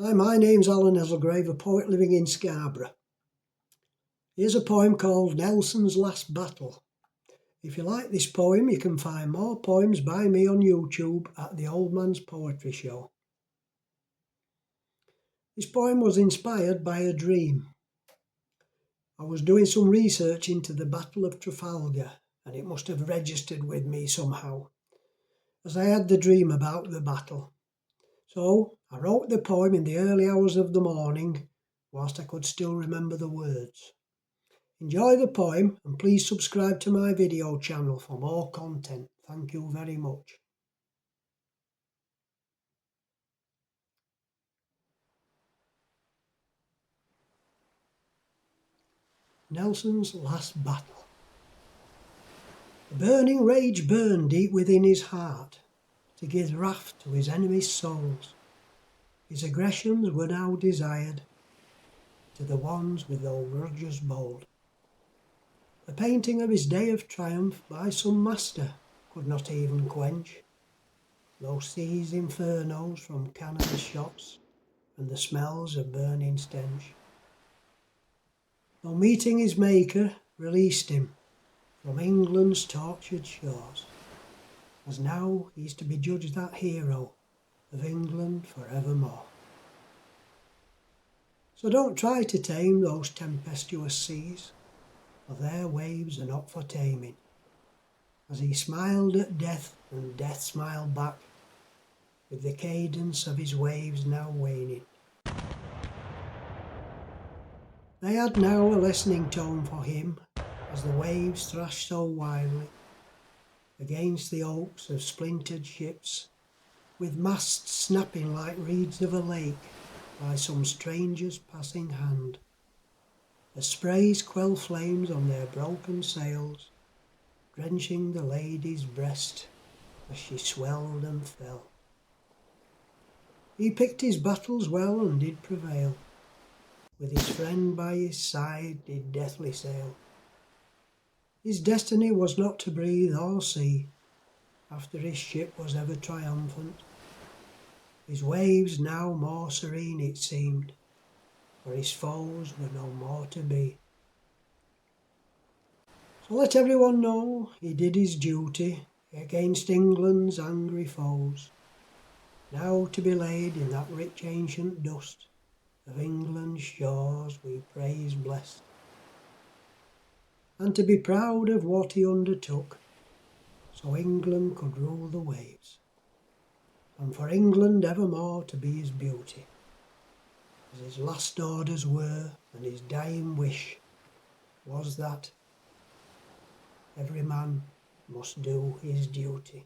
Hi, my name's Alan Eselgrave, a poet living in Scarborough. Here's a poem called Nelson's Last Battle. If you like this poem, you can find more poems by me on YouTube at the Old Man's Poetry Show. This poem was inspired by a dream. I was doing some research into the Battle of Trafalgar, and it must have registered with me somehow, as I had the dream about the battle. So I wrote the poem in the early hours of the morning, whilst I could still remember the words. Enjoy the poem and please subscribe to my video channel for more content. Thank you very much. Nelson's Last Battle. The burning rage burned deep within his heart to give wrath to his enemies' souls. His aggressions were now desired to the ones with those grudges bold. The painting of his day of triumph by some master could not even quench those seas infernos from cannon shots and the smells of burning stench. Though meeting his Maker released him from England's tortured shores, as now he's to be judged that hero of England for evermore. So don't try to tame those tempestuous seas, for their waves are not for taming. As he smiled at death and death smiled back, with the cadence of his waves now waning. They had now a lessening tone for him, as the waves thrashed so wildly against the hulks of splintered ships, with masts snapping like reeds of a lake by some stranger's passing hand. The sprays quell flames on their broken sails, drenching the lady's breast as she swelled and fell. He picked his battles well and did prevail, with his friend by his side did deathly sail. His destiny was not to breathe or see, after his ship was ever triumphant. His waves now more serene it seemed, for his foes were no more to be. So let everyone know he did his duty against England's angry foes, now to be laid in that rich ancient dust of England's shores we praise blessed, and to be proud of what he undertook, so England could rule the waves, and for England evermore to be his beauty, as his last orders were, and his dying wish was that every man must do his duty.